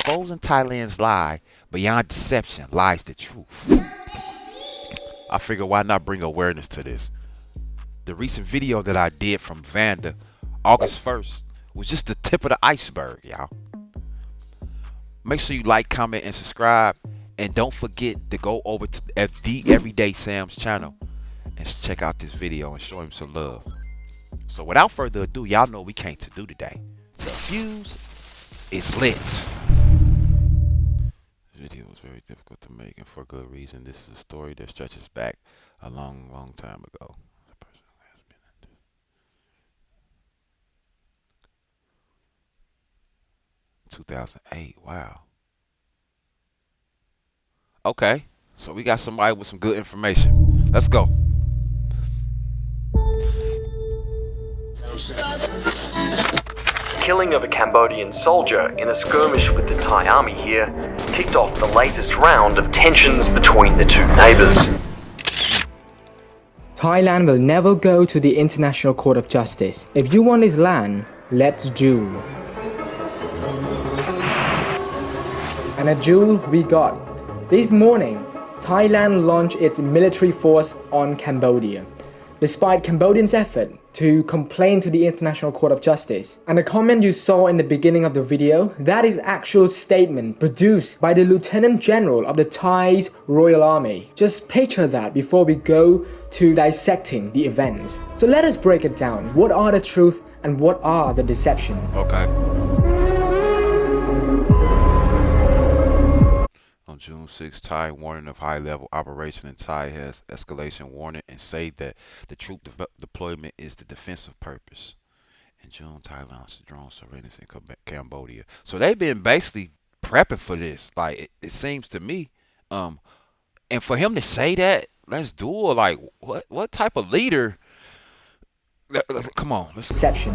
exposing Thailand's lie, beyond deception lies the truth. I figure why not bring awareness to this. The recent video that I did from Vanda, August 1st, was just the tip of the iceberg, y'all. Make sure you like, comment, and subscribe. And don't forget to go over to the Everyday Sam's channel and check out this video and show him some love. So without further ado, y'all know we came to do today. The fuse is lit. This video was very difficult to make, and for good reason. This is a story that stretches back a long, long time ago. 2008. Wow. Okay, so we got somebody with some good information. Let's go. Killing of a Cambodian soldier in a skirmish with the Thai army here kicked off the latest round of tensions between the two neighbours. Thailand will never go to the International Court of Justice. If you want his land, let's duel. And a duel we got. This morning, Thailand launched its military force on Cambodia, despite Cambodians' effort to complain to the International Court of Justice. And the comment you saw in the beginning of the video, that is actual statement produced by the Lieutenant General of the Thai's Royal Army. Just picture that before we go to dissecting the events. So let us break it down. What are the truth and what are the deception? Okay. On June 6, Thai warning of high-level operation in Thai has escalation warning and say that the troop deployment is the defensive purpose. In June, Thai launched drone surveillance in Cambodia. So they've been basically prepping for this. Like it seems to me, and for him to say that, let's duel. Like what type of leader? Come on, let's. Deception.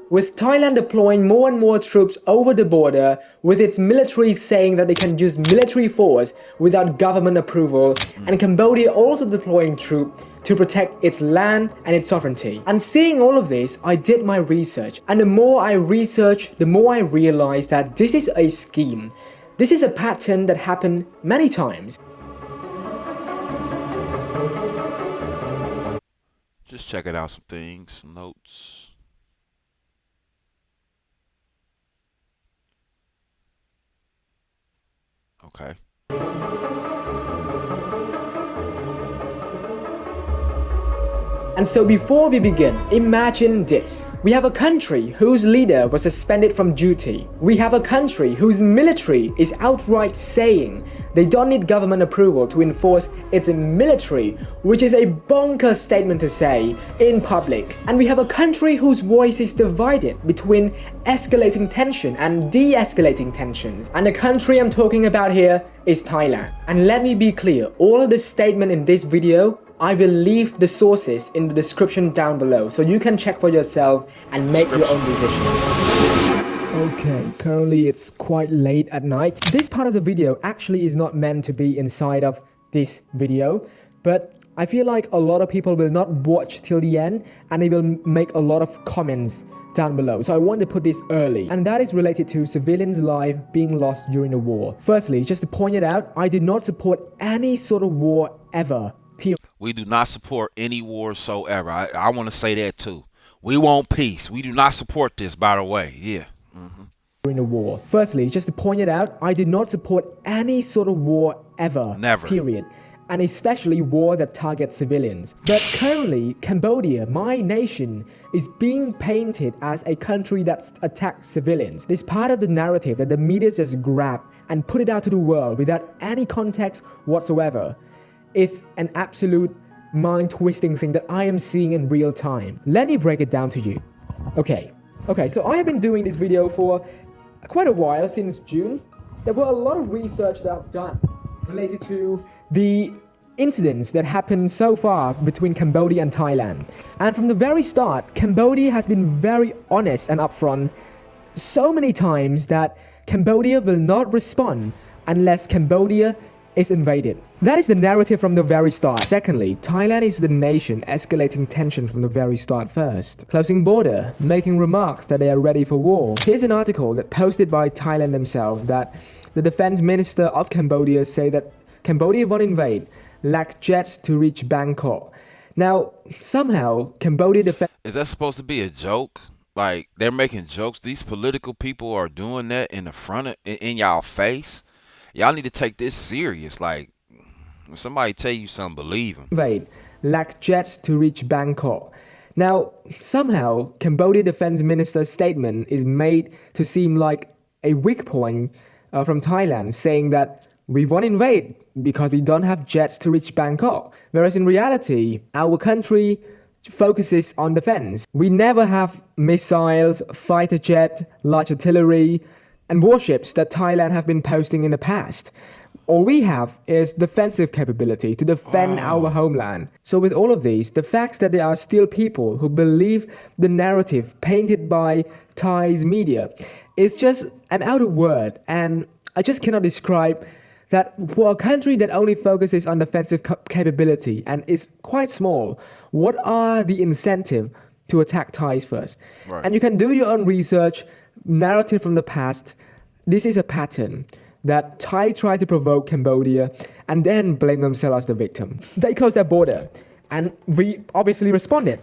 With Thailand deploying more and more troops over the border, with its military saying that they can use military force without government approval, and Cambodia also deploying troops to protect its land and its sovereignty. And seeing all of this, I did my research, and the more I researched, the more I realized that this is a scheme. This is a pattern that happened many times. Just checking out some things, some notes. Okay. And so before we begin, imagine this. We have a country whose leader was suspended from duty. We have a country whose military is outright saying they don't need government approval to enforce its military, which is a bonkers statement to say in public. And we have a country whose voice is divided between escalating tension and de-escalating tensions. And the country I'm talking about here is Thailand. And let me be clear, all of the statement in this video, I will leave the sources in the description down below so you can check for yourself and make your own decisions. Okay, currently it's quite late at night. This part of the video actually is not meant to be inside of this video, but I feel like a lot of people will not watch till the end and they will make a lot of comments down below. So I want to put this early, and that is related to civilians' lives being lost during the war. Firstly, just to point it out, I do not support any sort of war ever. We do not support any war whatsoever. I want to say that too. We want peace. We do not support this, by the way. Yeah. During the war. Firstly, just to point it out, I do not support any sort of war ever. Never. Period. And especially war that targets civilians. But currently, Cambodia, my nation, is being painted as a country that attacks civilians. This part of the narrative that the media just grab and put it out to the world without any context whatsoever is an absolute mind-twisting thing that I am seeing in real time. Let me break it down to you. Okay, so I have been doing this video for quite a while, since June. There were a lot of research that I've done related to the incidents that happened so far between Cambodia and Thailand. And from the very start, Cambodia has been very honest and upfront so many times that Cambodia will not respond unless Cambodia is invaded. That is the narrative from the very start. Secondly, Thailand is the nation escalating tension from the very start first. Closing border, making remarks that they are ready for war. Here's an article that posted by Thailand themselves that the defense minister of Cambodia say that Cambodia won't invade, lack jets to reach Bangkok. Now, somehow, Cambodia defense... Is that supposed to be a joke? Like, they're making jokes? These political people are doing that in the front of, in y'all face? Y'all need to take this serious. Like, when somebody tell you something, believe them. Invade, lack jets to reach Bangkok. Now, somehow, Cambodia defense minister's statement is made to seem like a weak point from Thailand, saying that we won't invade because we don't have jets to reach Bangkok. Whereas in reality, our country focuses on defense. We never have missiles, fighter jet, large artillery, and warships that Thailand have been posting in the past. All we have is defensive capability to defend our homeland. So with all of these, the facts that there are still people who believe the narrative painted by Thai's media is just, I'm out of word, and I just cannot describe that for a country that only focuses on defensive capability and is quite small, what are the incentive to attack Thais first? Right. And you can do your own research, narrative from the past. This is a pattern that Thai tried to provoke Cambodia and then blame themselves as the victim. They closed their border, and we obviously responded.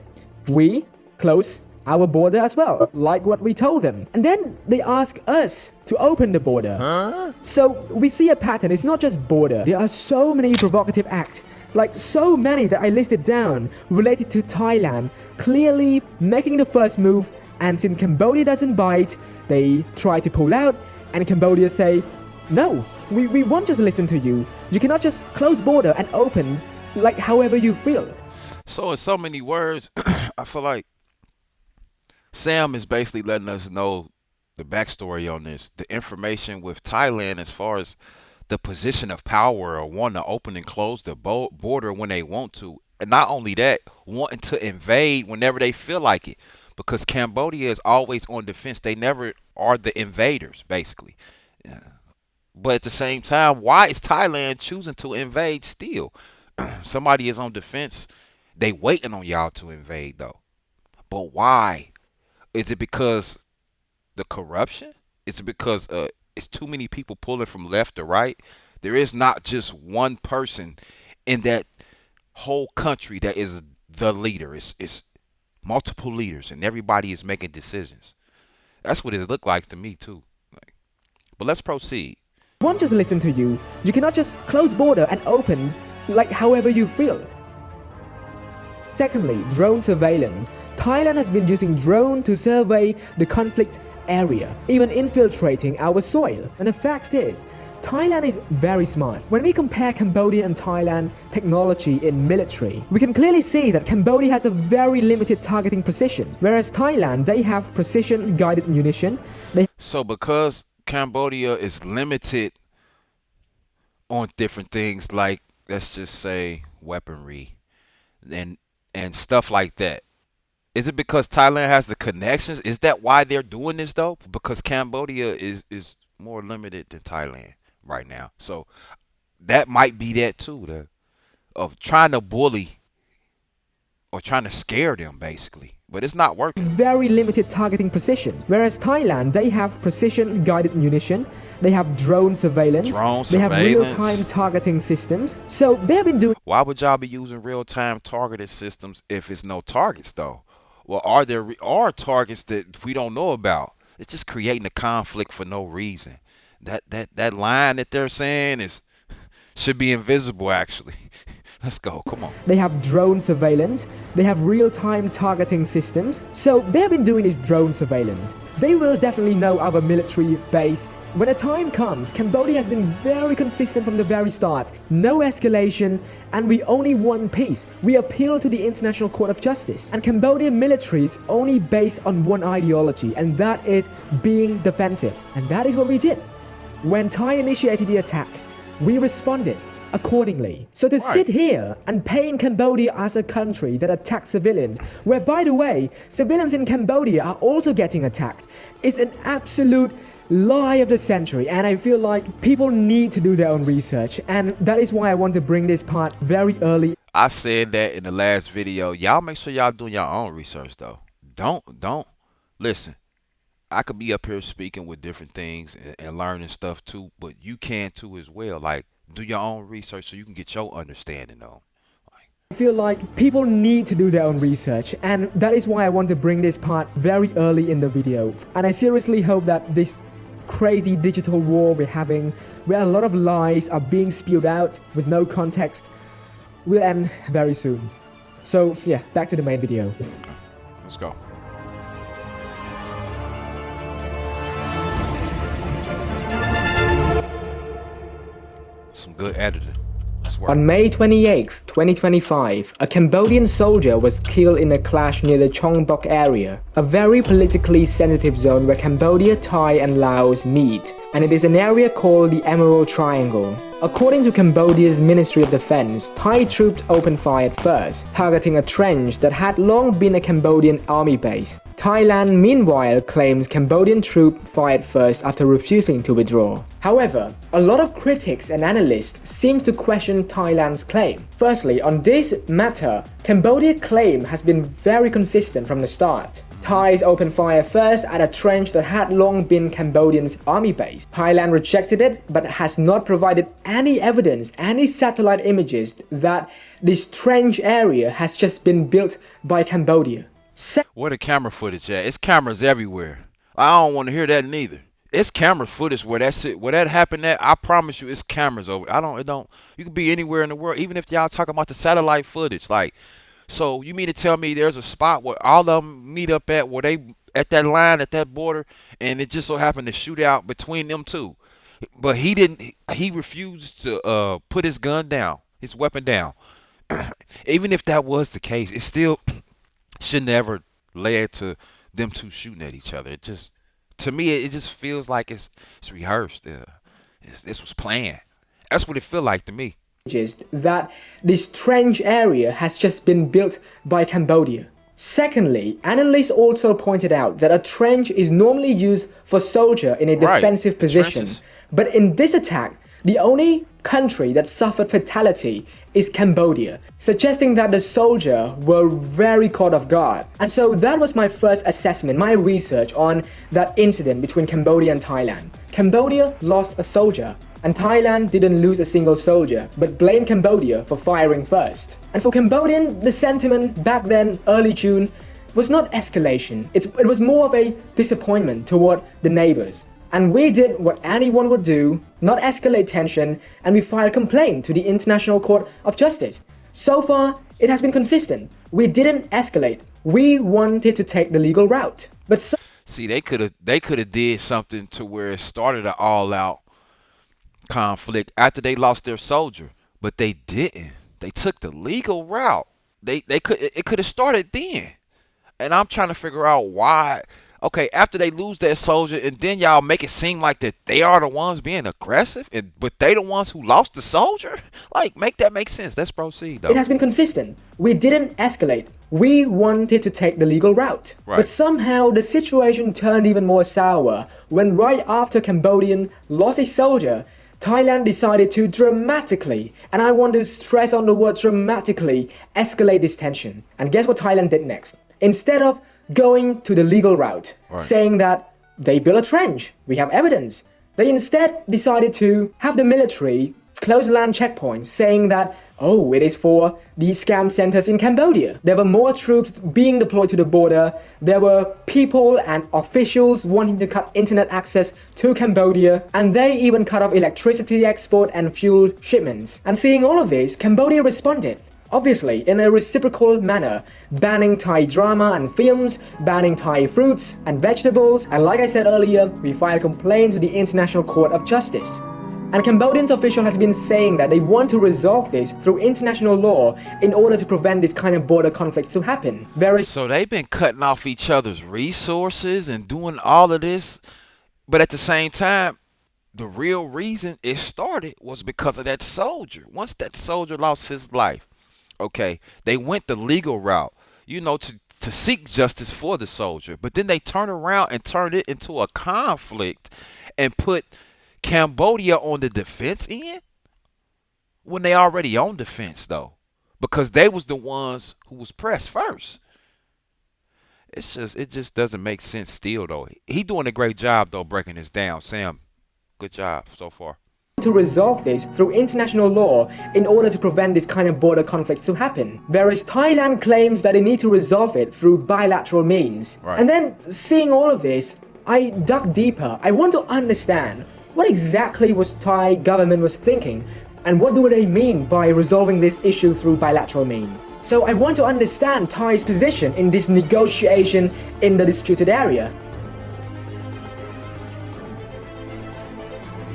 We closed our border as well, like what we told them. And then they ask us to open the border. So we see a pattern. It's not just border. There are so many provocative acts, like so many that I listed down, related to Thailand, clearly making the first move. And since Cambodia doesn't bite, they try to pull out, and Cambodia say, no, we won't just listen to you. You cannot just close border and open like however you feel. So in so many words, I feel like Sam is basically letting us know the backstory on this, the information with Thailand as far as the position of power or wanting to open and close the border when they want to. And not only that, wanting to invade whenever they feel like it. Because Cambodia is always on defense. They never are the invaders, basically. Yeah. But at the same time, why is Thailand choosing to invade still? Somebody is on defense. They waiting on y'all to invade, though. But why? Is it because the corruption? Is it because it's too many people pulling from left to right? There is not just one person in that whole country that is the leader. It's multiple leaders, and everybody is making decisions. That's what it looked like to me, too. But let's proceed. Won't just listen to you. You cannot just close border and open like however you feel. Secondly, drone surveillance. Thailand has been using drone to survey the conflict area, even infiltrating our soil. And the fact is, Thailand is very smart. When we compare Cambodia and Thailand technology in military, we can clearly see that Cambodia has a very limited targeting precision, whereas Thailand, they have precision guided munition. So because Cambodia is limited on different things like, let's just say, weaponry and stuff like that. Is it because Thailand has the connections? Is that why they're doing this, though? Because Cambodia is more limited than Thailand right now. So that might be that, too, of trying to bully or trying to scare them, basically. But it's not working. Very limited targeting precision. Whereas Thailand, they have precision guided munition. They have drone surveillance. They have real-time targeting systems. So they've been doing... Why would y'all be using real-time targeted systems if it's no targets, though? Well, there are targets that we don't know about? It's just creating a conflict for no reason. That line that they're saying should be invisible, actually. Let's go. Come on. They have drone surveillance. They have real-time targeting systems. So they've been doing this drone surveillance. They will definitely know our military base. When the time comes, Cambodia has been very consistent from the very start. No escalation, and we only want peace. We appeal to the International Court of Justice. And Cambodian military is only based on one ideology, and that is being defensive. And that is what we did. When Thai initiated the attack, we responded accordingly. So to sit here and paint Cambodia as a country that attacks civilians, where, by the way, civilians in Cambodia are also getting attacked, is an absolute lie of the century, and I feel like people need to do their own research, and that is why I want to bring this part very early. I said that in the last video. Y'all make sure y'all doing your own research though. Don't listen. I could be up here speaking with different things and learning stuff too, but you can too as well. Like do your own research so you can get your understanding on. Like, I feel like people need to do their own research, and that is why I want to bring this part very early in the video. And I seriously hope that this crazy digital war we're having, where a lot of lies are being spewed out with no context, will end very soon. So yeah, back to the main video. let's go. Some good editing. On May 28, 2025, a Cambodian soldier was killed in a clash near the Chongbok area, a very politically sensitive zone where Cambodia, Thai and Laos meet, and it is an area called the Emerald Triangle. According to Cambodia's Ministry of Defense, Thai troops opened fire at first, targeting a trench that had long been a Cambodian army base. Thailand, meanwhile, claims Cambodian troops fired first after refusing to withdraw. However, a lot of critics and analysts seem to question Thailand's claim. Firstly, on this matter, Cambodia's claim has been very consistent from the start. Thais opened fire first at a trench that had long been Cambodian's army base. Thailand rejected it, but has not provided any evidence, any satellite images that this trench area has just been built by Cambodia. Where the camera footage at? It's cameras everywhere. I don't want to hear that neither. It's camera footage where that happened at. I promise you, it's cameras over. It don't. You could be anywhere in the world, even if y'all talking about the satellite footage. Like, so you mean to tell me there's a spot where all of them meet up at, where they at that line, at that border, and it just so happened to shoot out between them two? But he didn't. He refused to put his gun down, his weapon down. Even if that was the case, it still should never led to them two shooting at each other. It just, to me, it just feels like it's rehearsed. This was planned. That's what it feel like to me. That this trench area has just been built by Cambodia. Secondly, analysts also pointed out that a trench is normally used for soldier in a defensive position. Trenches. But in this attack, the only country that suffered fatality is Cambodia, suggesting that the soldier were very caught off guard. And so that was my first assessment, my research on that incident between Cambodia and Thailand. Cambodia lost a soldier, and Thailand didn't lose a single soldier, but blamed Cambodia for firing first. And for Cambodian, the sentiment back then, early June, was not escalation. It was more of a disappointment toward the neighbors. And we did what anyone would do, not escalate tension, and we filed a complaint to the International Court of Justice. So far, it has been consistent. We didn't escalate. We wanted to take the legal route. But see, they could have did something to where it started an all-out conflict after they lost their soldier, but they didn't. They took the legal route. It could have started then. And I'm trying to figure out why. Okay, after they lose that soldier, and then y'all make it seem like that they are the ones being aggressive, but they the ones who lost the soldier? Like, make that make sense. Let's proceed, though. It has been consistent. We didn't escalate. We wanted to take the legal route. Right. But somehow the situation turned even more sour when right after Cambodian lost a soldier, Thailand decided to dramatically, and I want to stress on the word dramatically, escalate this tension. And guess what Thailand did next? Instead of going to the legal route, saying that they built a trench, we have evidence, they instead decided to have the military close land checkpoints, saying that, oh, it is for the scam centers in Cambodia. There were more troops being deployed to the border. There were people and officials wanting to cut internet access to Cambodia, and they even cut off electricity export and fuel shipments. And seeing all of this, Cambodia responded. Obviously, in a reciprocal manner, banning Thai drama and films, banning Thai fruits and vegetables, and like I said earlier, we filed a complaint to the International Court of Justice. And Cambodian's official has been saying that they want to resolve this through international law in order to prevent this kind of border conflict to happen. So they've been cutting off each other's resources and doing all of this, but at the same time, the real reason it started was because of that soldier. Once that soldier lost his life, okay, they went the legal route, you know, to seek justice for the soldier. But then they turn around and turn it into a conflict and put Cambodia on the defense end when they already on defense though, because they was the ones who was pressed first. It just doesn't make sense still though. He doing a great job though breaking this down. Sam, good job so far. To resolve this through international law in order to prevent this kind of border conflict to happen. Whereas Thailand claims that they need to resolve it through bilateral means. Right. And then seeing all of this, I dug deeper. I want to understand what exactly was Thai government was thinking and what do they mean by resolving this issue through bilateral means. So I want to understand Thai's position in this negotiation in the disputed area.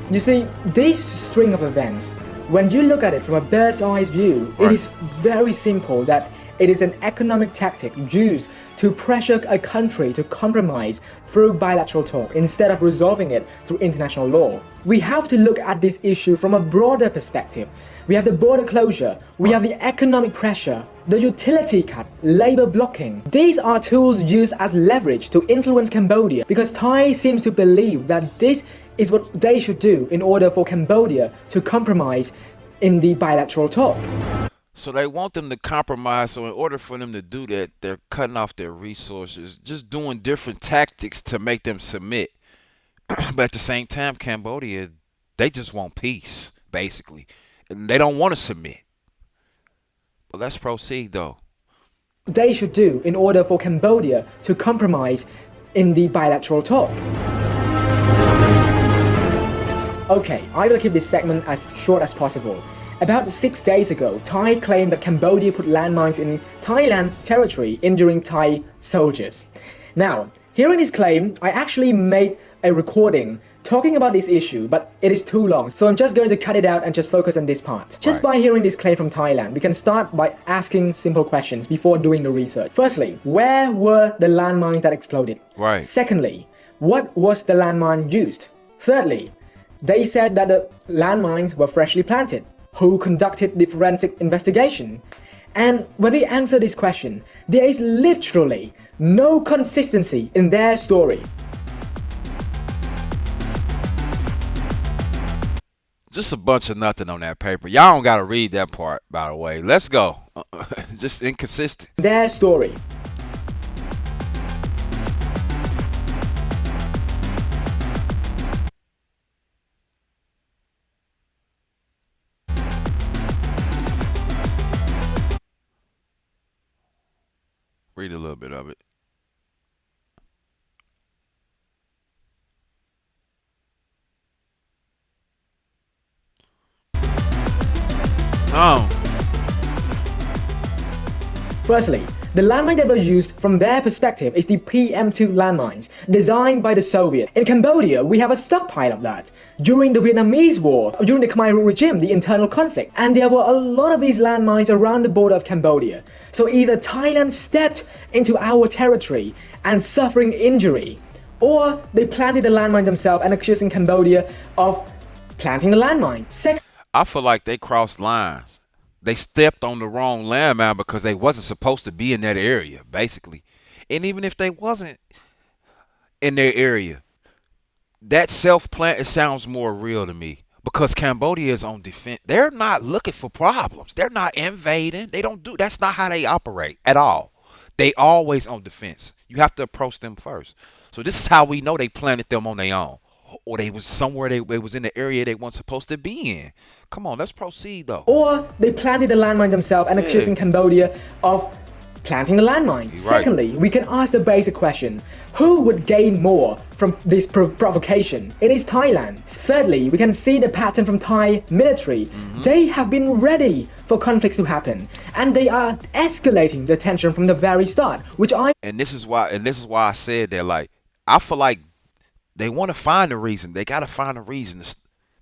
You see, this string of events, when you look at it from a bird's eye view, Right. it is very simple that it is an economic tactic used to pressure a country to compromise through bilateral talk instead of resolving it through international law. We have to look at this issue from a broader perspective. We have the border closure, we have the economic pressure, the utility cut, labor blocking. These are tools used as leverage to influence Cambodia because Thai seems to believe that this is what they should do in order for Cambodia to compromise in the bilateral talk. So they want them to compromise. So in order for them to do that, they're cutting off their resources, just doing different tactics to make them submit. But at the same time, Cambodia, they just want peace, basically. And they don't want to submit. But let's proceed, though. They should do in order for Cambodia to compromise in the bilateral talk. Okay, I will keep this segment as short as possible. About 6 days ago, Thai claimed that Cambodia put landmines in Thailand territory, injuring Thai soldiers. Now, hearing this claim, I actually made a recording talking about this issue, but it is too long, so I'm just going to cut it out and just focus on this part. Just by hearing this claim from Thailand, we can start by asking simple questions before doing the research. Firstly, where were the landmines that exploded? Right. Secondly, what was the landmine used? Thirdly, they said that the landmines were freshly planted. Who conducted the forensic investigation? And when we answer this question, there is literally no consistency in their story. Just a bunch of nothing on that paper. Y'all don't got to read that part, by the way. Let's go. Just inconsistent. Their story. Read a little bit of it. Oh. Firstly, the landmine that were used from their perspective is the PM2 landmines, designed by the Soviet. In Cambodia, we have a stockpile of that. During the Vietnamese War, during the Khmer Rouge regime, the internal conflict, and there were a lot of these landmines around the border of Cambodia. So either Thailand stepped into our territory and suffering injury, or they planted the landmine themselves and accusing Cambodia of planting the landmine. I feel like they crossed lines. They stepped on the wrong landmine because they wasn't supposed to be in that area, basically. And even if they wasn't in their area, that self-plant, it sounds more real to me. Because Cambodia is on defense. They're not looking for problems. They're not invading. They don't do, that's not how they operate at all. They always on defense. You have to approach them first. So this is how we know they planted them on their own. Or they was somewhere, they was in the area they weren't supposed to be in. Come on, let's proceed though. Or they planted the landmine themselves and accusing Cambodia of planting the landmine. Right. Secondly, we can ask the basic question, who would gain more from this provocation? It is Thailand. Thirdly, we can see the pattern from Thai military. They have been ready for conflicts to happen, and they are escalating the tension from the very start, which I... And this is why I said that, like, I feel like they want to find a reason. They got to find a reason to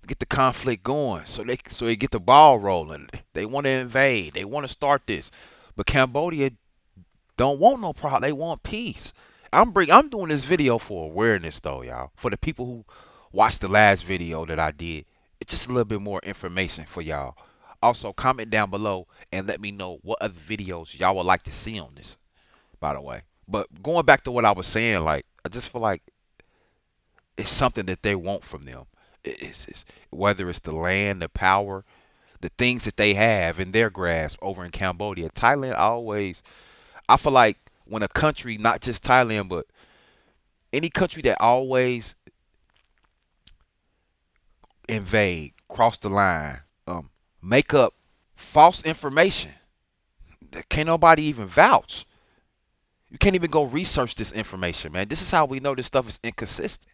get the conflict going, so they get the ball rolling. They want to invade. They want to start this, but Cambodia don't want no problem. They want peace. I'm doing this video for awareness though, y'all. For the people who watched the last video that I did, it's just a little bit more information for y'all. Also, comment down below and let me know what other videos y'all would like to see on this. by the way. But going back to what I was saying, like, I just feel like it's something that they want from them. It's whether it's the land, the power, the things that they have in their grasp over in Cambodia. Thailand always, I feel like when a country, not just Thailand, but any country that always invade, cross the line, make up false information that can't nobody even vouch. You can't even go research this information, man. This is how we know this stuff is inconsistent.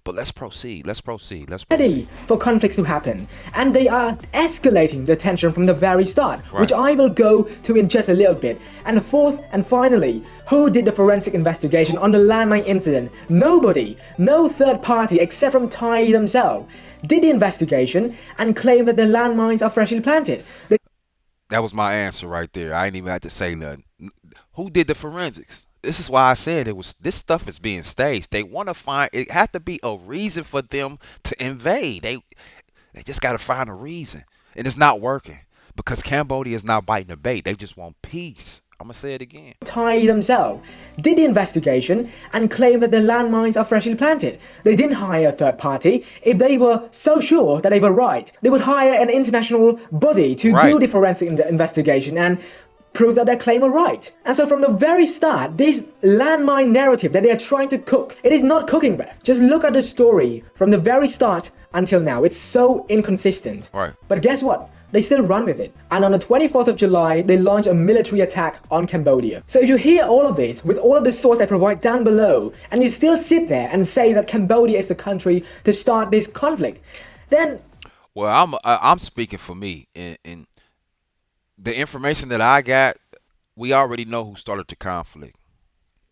But let's proceed. Let's proceed. Let's proceed. Ready for conflicts to happen, and they are escalating the tension from the very start, which I will go to in just a little bit. And fourth and finally, who did the forensic investigation on the landmine incident? Nobody, no third party except from Thai themselves, did the investigation and claimed that the landmines are freshly planted. That was my answer right there. I ain't even had to say nothing. Who did the forensics? This is why I said this stuff is being staged. They want to find, it had to be a reason for them to invade. They just got to find a reason. And it's not working because Cambodia is not biting the bait. They just want peace. I'm going to say it again. Thai themselves did the investigation and claimed that the landmines are freshly planted. They didn't hire a third party. If they were so sure that they were right, they would hire an international body to do the forensic investigation and prove that their claim are right. And so from the very start, this landmine narrative that they are trying to cook, it is not cooking, bruh. Just look at the story from the very start until now. It's so inconsistent. Right. But guess what? They still run with it. And on the 24th of July, they launch a military attack on Cambodia. So if you hear all of this, with all of the source I provide down below, and you still sit there and say that Cambodia is the country to start this conflict, then... Well, I'm speaking for me. In the information that I got, we already know who started the conflict.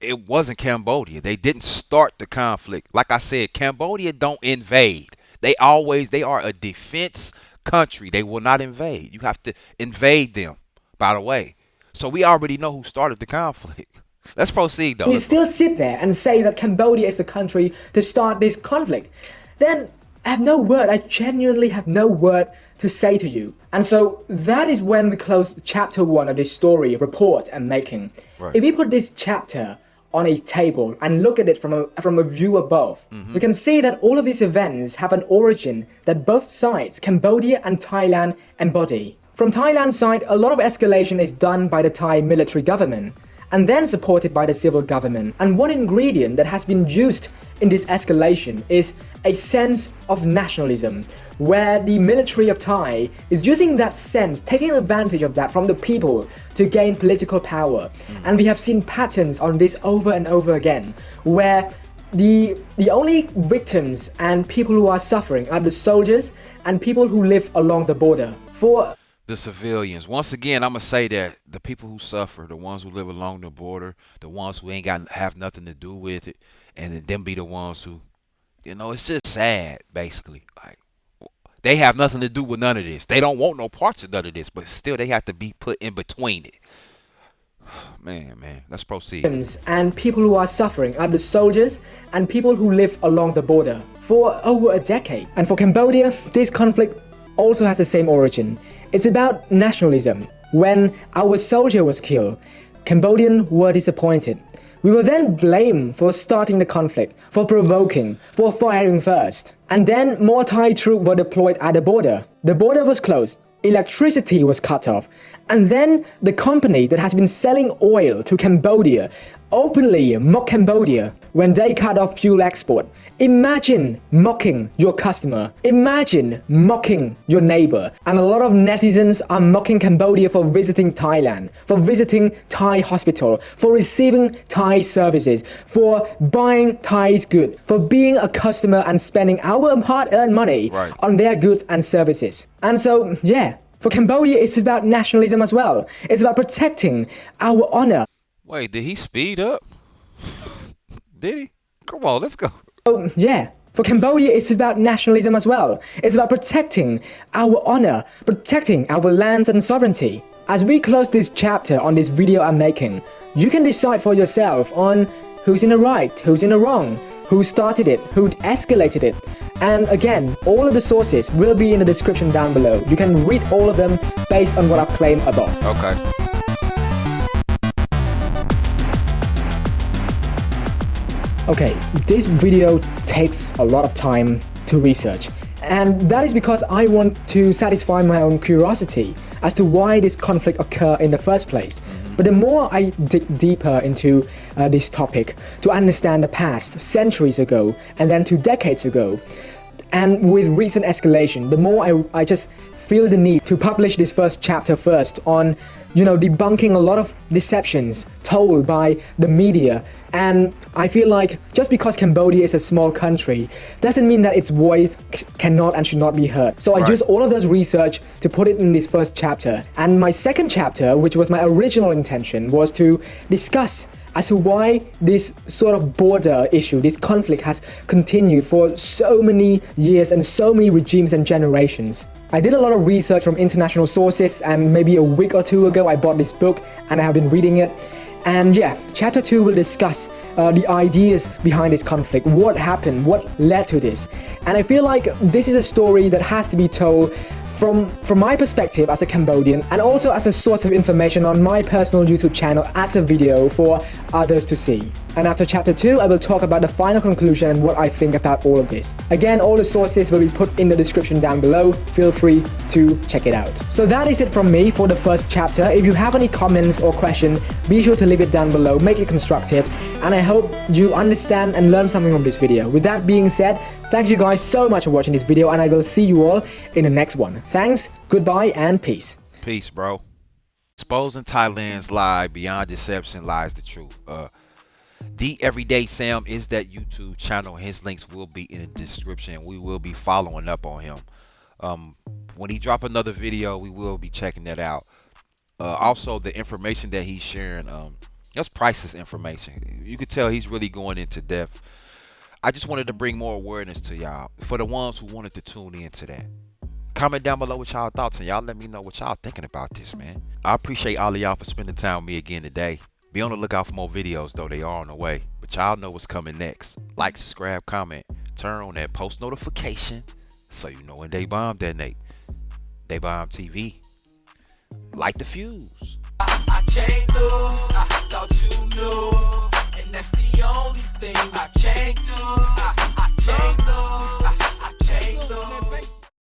It wasn't Cambodia. They didn't start the conflict. Like I said, Cambodia don't invade. They are a defense country. They will not invade. You have to invade them, by the way. So we already know who started the conflict. Let's proceed, though. You still sit there and say that Cambodia is the country to start this conflict. Then I have no word. I genuinely have no word to say to you. And so that is when we close chapter 1 of this story, report and making. Right. If we put this chapter on a table and look at it from a view above, we can see that all of these events have an origin that both sides, Cambodia and Thailand, embody. From Thailand's side, a lot of escalation is done by the Thai military government and then supported by the civil government. And one ingredient that has been used in this escalation is a sense of nationalism, where the military of Thai is using that sense, taking advantage of that from the people to gain political power. And we have seen patterns on this over and over again, where the only victims and people who are suffering are the soldiers and people who live along the border. For the civilians, once again, I'm gonna say that the people who suffer, the ones who live along the border, the ones who have nothing to do with it, and them be the ones who, it's just sad, basically. Like, they have nothing to do with none of this. They don't want no parts of none of this, but still they have to be put in between it. Man, let's proceed. And people who are suffering are the soldiers and people who live along the border for over a decade. And for Cambodia, this conflict also has the same origin. It's about nationalism. When our soldier was killed, Cambodians were disappointed. We were then blamed for starting the conflict, for provoking, for firing first. And then more Thai troops were deployed at the border. The border was closed. Electricity was cut off. And then the company that has been selling oil to Cambodia openly mocked Cambodia when they cut off fuel export. Imagine mocking your customer. Imagine mocking your neighbor. And a lot of netizens are mocking Cambodia for visiting Thailand, for visiting Thai hospital, for receiving Thai services, for buying Thai's goods, for being a customer and spending our hard-earned money on their goods and services. And so, yeah, for Cambodia, it's about nationalism as well. It's about protecting our honor. Wait, did he speed up? Did he? Come on, let's go. Oh, yeah. For Cambodia, it's about nationalism as well. It's about protecting our honor, protecting our lands and sovereignty. As we close this chapter on this video I'm making, you can decide for yourself on who's in the right, who's in the wrong, who started it, who escalated it. And again, all of the sources will be in the description down below. You can read all of them based on what I've claimed above. Okay. Okay, this video takes a lot of time to research, and that is because I want to satisfy my own curiosity as to why this conflict occurred in the first place. But the more I dig deeper into this topic to understand the past centuries ago and then to decades ago, and with recent escalation, the more I just feel the need to publish this first chapter first on, debunking a lot of deceptions told by the media. And I feel like just because Cambodia is a small country doesn't mean that its voice cannot and should not be heard. So I used all of this research to put it in this first chapter. And my second chapter, which was my original intention, was to discuss as to why this sort of border issue, this conflict has continued for so many years and so many regimes and generations. I did a lot of research from international sources, and maybe a week or two ago I bought this book and I have been reading it. And yeah, chapter 2 will discuss the ideas behind this conflict, what happened, what led to this. And I feel like this is a story that has to be told from my perspective as a Cambodian, and also as a source of information on my personal YouTube channel as a video for others to see. And after chapter 2, I will talk about the final conclusion and what I think about all of this. Again, all the sources will be put in the description down below. Feel free to check it out. So that is it from me for the first chapter. If you have any comments or questions, be sure to leave it down below, make it constructive, and I hope you understand and learn something from this video. With that being said, thank you guys so much for watching this video, and I will see you all in the next one. Thanks, goodbye, and peace. Peace, bro. Exposing Thailand's lie, beyond deception lies the truth. The Everyday Sam is that YouTube channel. His links will be in the description. We will be following up on him. When he drop another video, we will be checking that out. Also, the information that he's sharing, that's priceless information. You can tell he's really going into depth. I just wanted to bring more awareness to y'all, for the ones who wanted to tune into that. Comment down below what y'all thoughts, and y'all let me know what y'all thinking about this, man. I appreciate all of y'all for spending time with me again today. Be on the lookout for more videos, though. They are on the way, but y'all know what's coming next. Like, subscribe, comment, turn on that post notification so you know when they bomb detonate. They bomb TV. Light the fuse. I can't lose. I thought you